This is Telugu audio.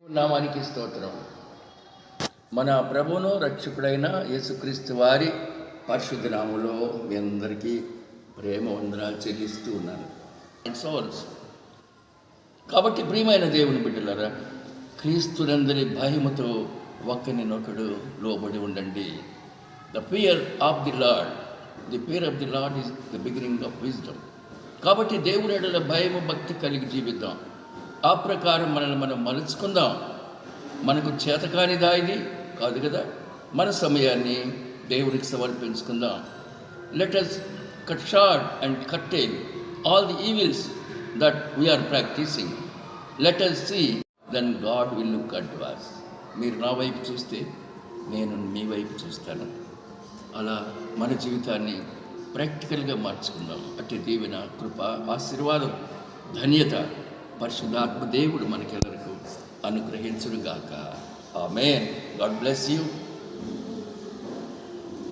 నామానికి స్తోత్రం. మన ప్రభువును రక్షకుడైన యేసుక్రీస్తు వారి పరిశుద్ధ నామములో మీ అందరికీ ప్రేమ వందనాలు చెల్లిస్తూ ఉన్నాను. సోల్స్ కాబట్టి ప్రియమైన దేవుని బిడ్డలారా, క్రీస్తునందరి భయముతో ఒక్కనినొకడు లోబడి ఉండండి. The fear of the lord is the beginning of wisdom. కాబట్టి దేవుని ఎడల భయము భక్తి కలిగి జీవిద్దాం. ఆ ప్రకారం మనల్ని మనం మలుచుకుందాం. మనకు చేతకానిదా ఇది కాదు కదా. మన సమయాన్ని దేవునికి సమర్పించుకుందాం. Let us cut short and curtail all the evils that we are practising. లెట్ us see, then God will look unto us. మీరు నా వైపు చూస్తే నేను మీ వైపు చూస్తాను. అలా మన జీవితాన్ని ప్రాక్టికల్గా మార్చుకుందాం. అట్టి దీవెన, కృప, ఆశీర్వాదం, ధన్యత పరిశుద్ధాత్మ దేవుడు మనకెల్లరకు అనుగ్రహించుడుగాక. ఆమేన్. God bless you.